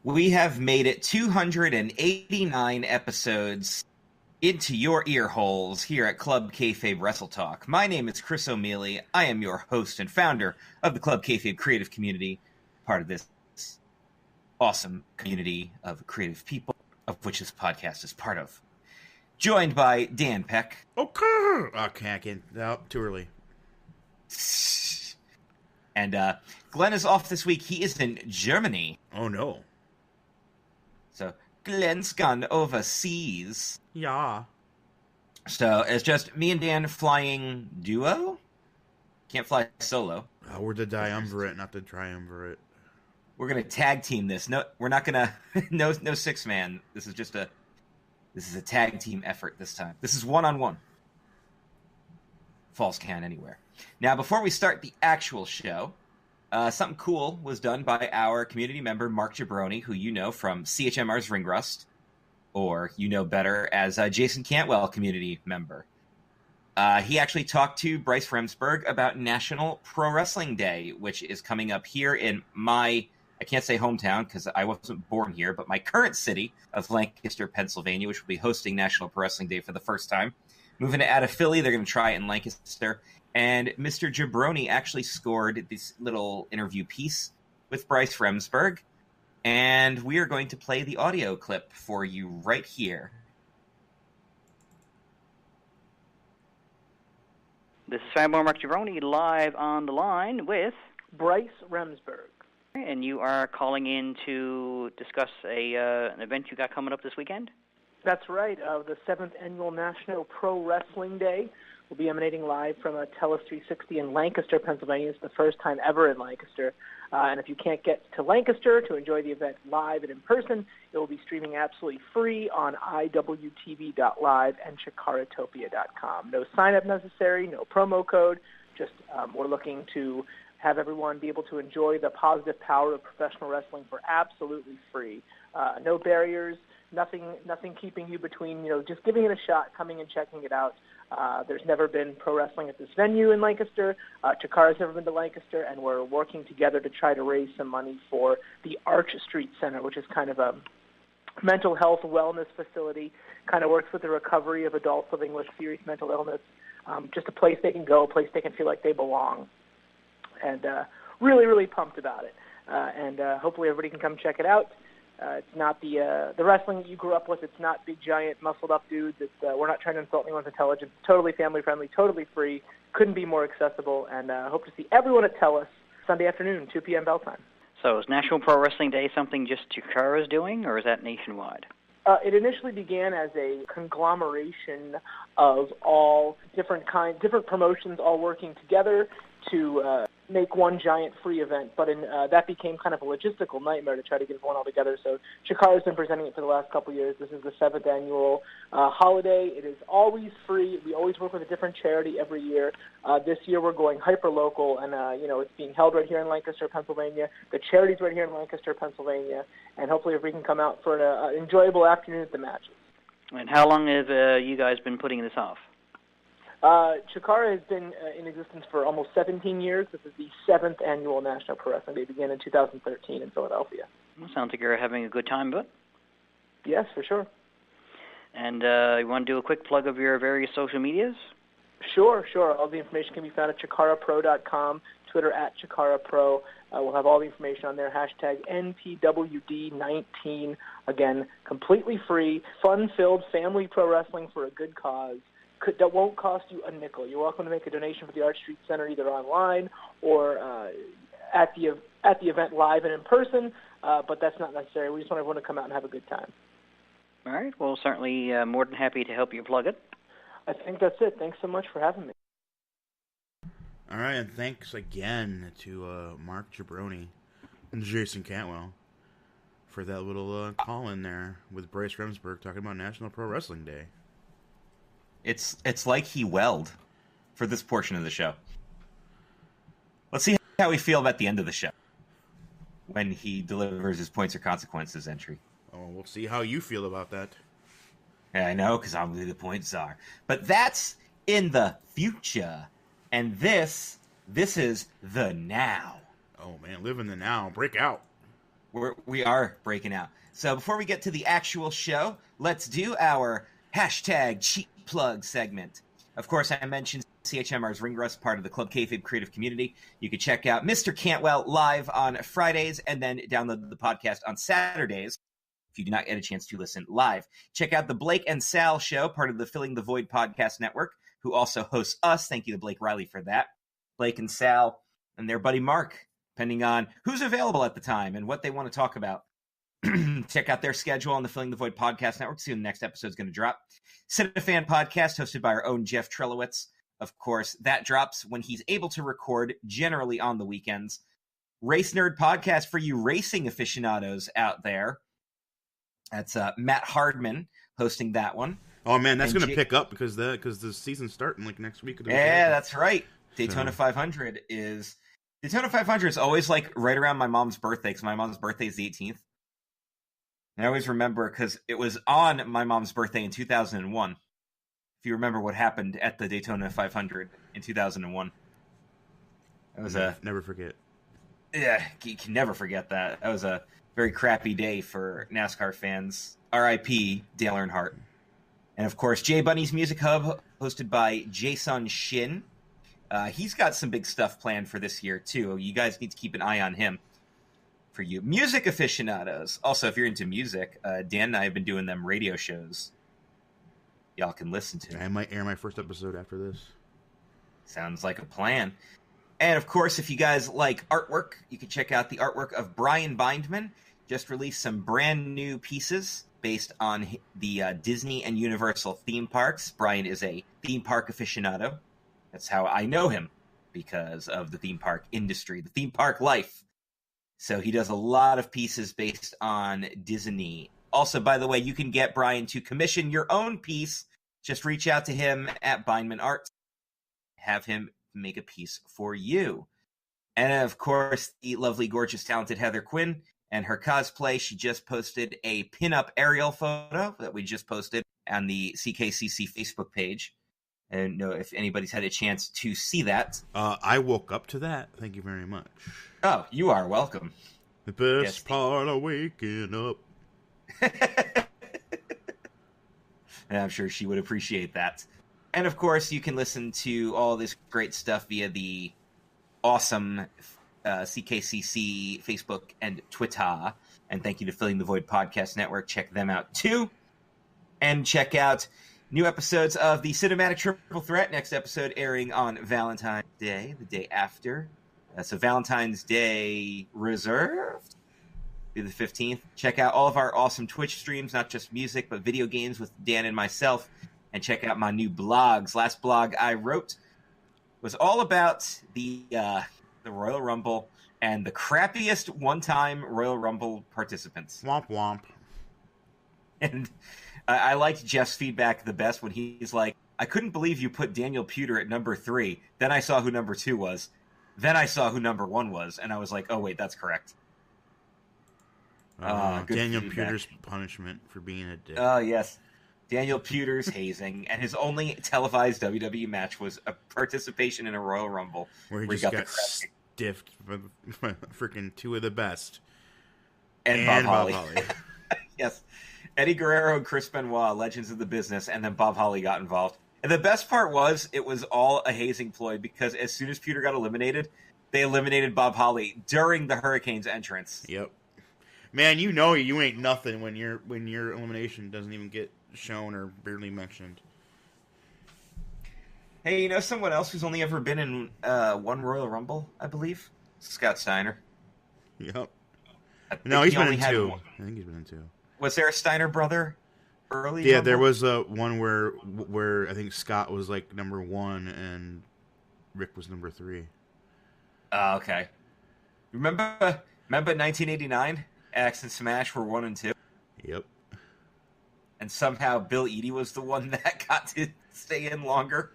We have made it 289 episodes into your ear holes here at Club Kayfabe WrestleTalk. My name is Chris O'Mealy. I am your host and founder of the Club Kayfabe creative community, part of this awesome community of creative people, of which this podcast is part of. Joined by Dan Peck. Okay, I can't. No, too early. And Glenn is off this week. He is in Germany. Oh, no. So Glenn's gone overseas. Yeah. So it's just me and Dan flying duo? Can't fly solo. We're the triumvirate, not the triumvirate. We're gonna tag team this. No, we're not gonna. No six man. This is a tag team effort this time. This is 1-on-1. Falls count anywhere. Now, before we start the actual show, something cool was done by our community member Mark Jabroni, who you know from CHMR's Ring Rust, or you know better as Jason Cantwell community member. He actually talked to Bryce Remsburg about National Pro Wrestling Day, which is coming up here in my, I can't say hometown because I wasn't born here, but my current city of Lancaster, Pennsylvania, which will be hosting National Pro Wrestling Day for the first time. Moving it out of Philly, they're going to try it in Lancaster. And Mr. Jabroni actually scored this little interview piece with Bryce Remsburg. And we are going to play the audio clip for you right here. This is Fanboy Mark Jabroni live on the line with Bryce Remsburg. And you are calling in to discuss an event you got coming up this weekend? That's right. The 7th Annual National Pro Wrestling Day will be emanating live from TELUS 360 in Lancaster, Pennsylvania. It's the first time ever in Lancaster. And if you can't get to Lancaster to enjoy the event live and in person, it will be streaming absolutely free on iwtv.live and chikaratopia.com. No sign-up necessary, no promo code. Just we're looking to have everyone be able to enjoy the positive power of professional wrestling for absolutely free. No barriers. Nothing keeping you between, just giving it a shot, coming and checking it out. There's never been pro wrestling at this venue in Lancaster. Chikara's never been to Lancaster, and we're working together to try to raise some money for the Arch Street Center, which is kind of a mental health wellness facility, kind of works with the recovery of adults with English serious mental illness. Just a place they can go, a place they can feel like they belong. And really, really pumped about it. And hopefully everybody can come check it out. It's not the wrestling that you grew up with. It's not big, giant, muscled-up dudes. We're not trying to insult anyone's intelligence. It's totally family-friendly, totally free. Couldn't be more accessible. And hope to see everyone at TELUS Sunday afternoon, 2 p.m. bell time. So is National Pro Wrestling Day something just Chikara is doing, or is that nationwide? It initially began as a conglomeration of all different promotions all working together to make one giant free event, but that became kind of a logistical nightmare to try to get everyone all together. So Chikara's been presenting it for the last couple of years. This is the 7th annual holiday. It is always free. We always work with a different charity every year. This year we're going hyper-local, and it's being held right here in Lancaster, Pennsylvania. The charity's right here in Lancaster, Pennsylvania, and hopefully if we can come out for an enjoyable afternoon at the matches. And how long have you guys been putting this off? Chikara has been in existence for almost 17 years. This is the 7th annual National Pro Wrestling Day. It began in 2013 in Philadelphia. Well, sounds like you're having a good time, but yes, for sure. And you want to do a quick plug of your various social medias? Sure. All the information can be found at chikarapro.com, Twitter at chikarapro. We'll have all the information on there, hashtag NPWD19. Again, completely free, fun-filled family pro wrestling for a good cause. That won't cost you a nickel. You're welcome to make a donation for the Arch Street Center either online or at the event live and in person, but that's not necessary. We just want everyone to come out and have a good time. All right. Well, certainly more than happy to help you plug it. I think that's it. Thanks so much for having me. All right, and thanks again to Mark Jabroni and Jason Cantwell for that little call in there with Bryce Remsburg talking about National Pro Wrestling Day. It's like he welled for this portion of the show. Let's see how we feel about the end of the show when he delivers his points or consequences entry. Oh, we'll see how you feel about that. Yeah, I know, because I'm who the points are. But that's in the future. And this is the now. Oh, man, live in the now. Break out. We are breaking out. So before we get to the actual show, let's do our hashtag cheap plug segment. Of course, I mentioned CHMR's Ring Rust, part of the Club Kayfabe creative community. You can check out Mr. Cantwell live on Fridays and then download the podcast on Saturdays if you do not get a chance to listen live. Check out the Blake and Sal show, part of the Filling the Void podcast network, who also hosts us. Thank you to Blake Riley for that. Blake and Sal and their buddy Mark, depending on who's available at the time and what they want to talk about. Check out their schedule on the Filling the Void podcast network. See when the next episode is going to drop. Cinefan podcast hosted by our own Jeff Trelowitz. Of course, that drops when he's able to record, generally on the weekends. Race Nerd podcast for you racing aficionados out there. That's Matt Hardman hosting that one. Oh man, that's going to pick up because the season's starting like next week. Yeah, that's right. Daytona 500 is always like right around my mom's birthday because my mom's birthday is the 18th. And I always remember because it was on my mom's birthday in 2001. If you remember what happened at the Daytona 500 in 2001, it was never forget. Yeah, you can never forget that. That was a very crappy day for NASCAR fans. R.I.P. Dale Earnhardt. And of course, Jay Bunny's Music Hub, hosted by Jason Shin. He's got some big stuff planned for this year, too. You guys need to keep an eye on him. For you music aficionados. Also, if you're into music, Dan and I have been doing them radio shows y'all can listen to. I might air my first episode after this. Sounds like a plan. And of course, if you guys like artwork, you can check out the artwork of Brian Bindman. Just released some brand new pieces based on the Disney and Universal theme parks. Brian is a theme park aficionado. That's how I know him, because of the theme park industry, the theme park life. So he does a lot of pieces based on Disney. Also, by the way, you can get Brian to commission your own piece. Just reach out to him at Bindman Art. Have him make a piece for you. And of course, the lovely, gorgeous, talented Heather Quinn and her cosplay. She just posted a pinup aerial photo that we just posted on the CKCC Facebook page. I don't know if anybody's had a chance to see that. I woke up to that. Thank you very much. Oh, you are welcome. The best part of waking up. And I'm sure she would appreciate that. And of course, you can listen to all this great stuff via the awesome CKCC Facebook and Twitter. And thank you to Filling the Void Podcast Network. Check them out too. And check out new episodes of the Cinematic Triple Threat. Next episode airing on Valentine's Day, the day after. So Valentine's Day reserved. Be the 15th. Check out all of our awesome Twitch streams, not just music, but video games with Dan and myself. And check out my new blogs. Last blog I wrote was all about the Royal Rumble and the crappiest one-time Royal Rumble participants. Womp womp. And I liked Jeff's feedback the best when he's like, I couldn't believe you put Daniel Puder at number 3. Then I saw who number 2 was. Then I saw who number 1 was. And I was like, oh, wait, that's correct. Daniel Puder's punishment for being a dick. Oh, yes. Daniel Puder's hazing. And his only televised WWE match was a participation in a Royal Rumble. Where he just got stiffed by freaking 2 of the best. And Bob Holly. Yes. Eddie Guerrero and Chris Benoit, legends of the business, and then Bob Holly got involved. And the best part was, it was all a hazing ploy, because as soon as Puder got eliminated, they eliminated Bob Holly during the Hurricanes entrance. Yep. Man, you know you ain't nothing when your elimination doesn't even get shown or barely mentioned. Hey, you know someone else who's only ever been in one Royal Rumble, I believe? Scott Steiner. Yep. No, he's been in 2. One. I think he's been in 2. Was there a Steiner brother early? Yeah, Rumble? there was one where I think Scott was like number 1 and Rick was number 3. Oh, okay. Remember 1989? Axe and Smash were 1 and 2. Yep. And somehow Bill Eadie was the one that got to stay in longer.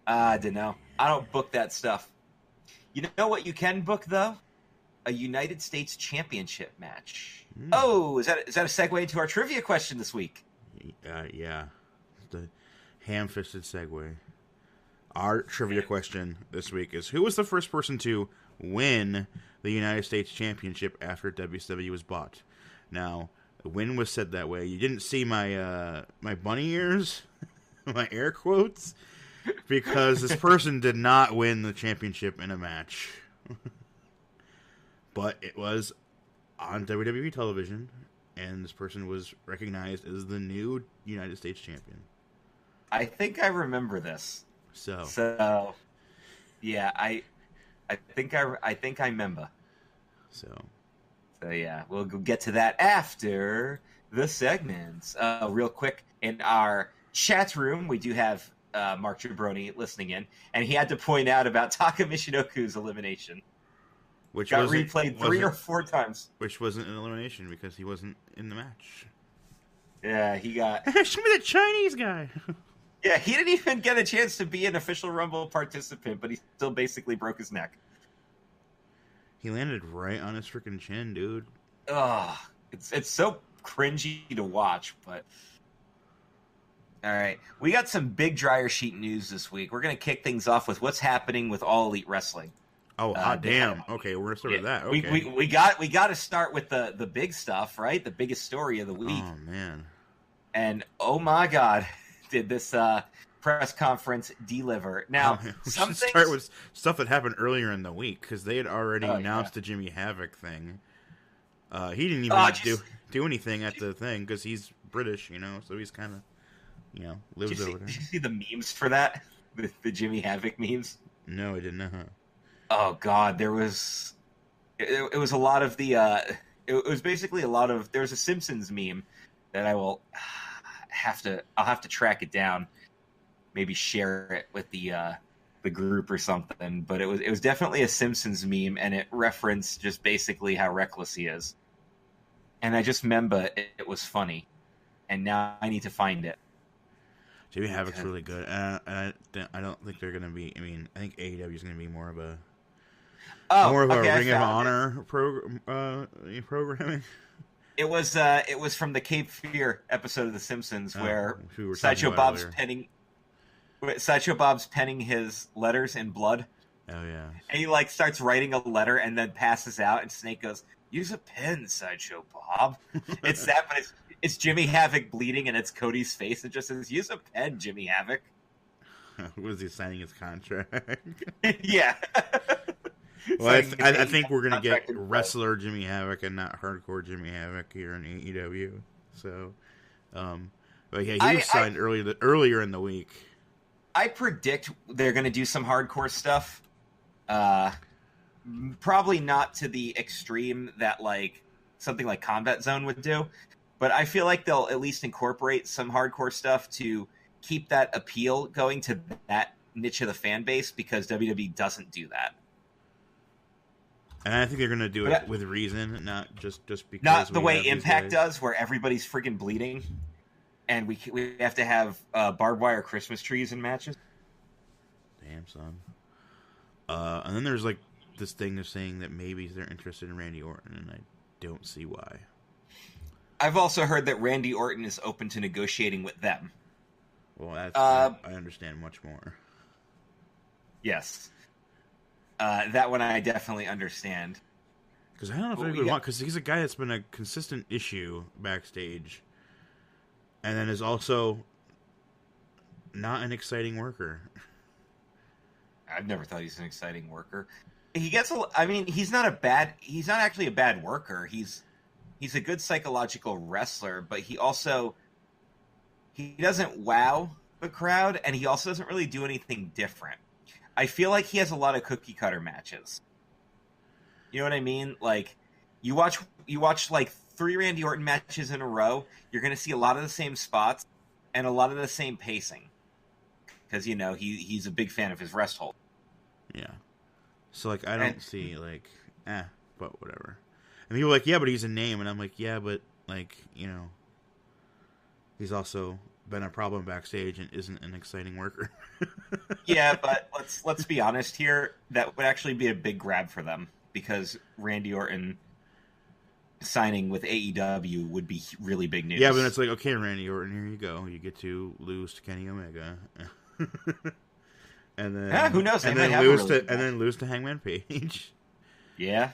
I don't know. I don't book that stuff. You know what you can book, though? A United States Championship match. Oh, is that a segue into our trivia question this week? Yeah. The ham-fisted segue. Our trivia question this week is, who was the first person to win the the United States Championship after WCW was bought. Now, when was said that way? You didn't see my my bunny ears, my air quotes, because this person did not win the championship in a match. But it was on WWE television, and this person was recognized as the new United States champion. I think I remember this. So yeah, I think I remember. So yeah, we'll get to that after the segments. Real quick, in our chat room, we do have Mark Jabroni listening in, and he had to point out about Taka Michinoku's elimination. Which got replayed 3 or 4 times. Which wasn't an elimination because he wasn't in the match. Yeah, he got... Show me the Chinese guy! Yeah, he didn't even get a chance to be an official Rumble participant, but he still basically broke his neck. He landed right on his freaking chin, dude. Ugh, it's so cringy to watch, but... All right, we got some big dryer sheet news this week. We're going to kick things off with what's happening with All Elite Wrestling. Oh, damn. Okay, we're going to start with that. Okay. We got to start with the big stuff, right? The biggest story of the week. Oh, man. And, oh, my God, did this press conference deliver. Now, we should start with stuff that happened earlier in the week, because they had already announced the Jimmy Havoc thing. He didn't even do anything at the thing, because he's British, so he's kind of, lives over there. Did you see the memes for that? The Jimmy Havoc memes? No, I did not. Oh God, there was it was a lot of the it was basically a lot of there was a Simpsons meme that I'll have to track it down, maybe share it with the group or something. But it was definitely a Simpsons meme, and it referenced just basically how reckless he is. And I just remember it was funny, and now I need to find it. Jimmy Havoc's really good, and I don't think they're gonna be. I mean, I think AEW is gonna be more of a Ring of Honor programming. It was from the Cape Fear episode of The Simpsons where Sideshow Bob's penning his letters in blood. Oh yeah, and he starts writing a letter and then passes out, and Snake goes, "Use a pen, Sideshow Bob." It's that, but it's Jimmy Havoc bleeding, and it's Cody's face. It just says, "Use a pen, Jimmy Havoc." Was he signing his contract? Yeah. Well, I think we're gonna get wrestler Jimmy Havoc and not hardcore Jimmy Havoc here in AEW. So, but yeah, he was signed earlier in the week. I predict they're gonna do some hardcore stuff. Probably not to the extreme that something like Combat Zone would do, but I feel like they'll at least incorporate some hardcore stuff to keep that appeal going to that niche of the fan base, because WWE doesn't do that. And I think they're going to do it with reason, not just because. Not the way Impact does, where everybody's freaking bleeding, and we have to have barbed wire Christmas trees in matches. Damn, son. And then there's this thing of saying that maybe they're interested in Randy Orton, and I don't see why. I've also heard that Randy Orton is open to negotiating with them. Well, I understand much more. Yes. That one I definitely understand. Because I don't know if anybody would want, because he's a guy that's been a consistent issue backstage, and then is also not an exciting worker. I've never thought he's an exciting worker. He gets he's not actually a bad worker. He's a good psychological wrestler, but he doesn't wow the crowd, and he also doesn't really do anything different. I feel like he has a lot of cookie cutter matches. You know what I mean? You watch 3 Randy Orton matches in a row, you're going to see a lot of the same spots and a lot of the same pacing. Because, he's a big fan of his rest hold. Yeah. So, I don't see, but whatever. And people are yeah, but he's a name. And I'm yeah, but, he's also been a problem backstage and isn't an exciting worker. Yeah, but let's be honest here. That would actually be a big grab for them, because Randy Orton signing with AEW would be really big news. Yeah, but it's okay, Randy Orton, here you go. You get to lose to Kenny Omega. And then who knows? And then lose to Hangman Page. Yeah,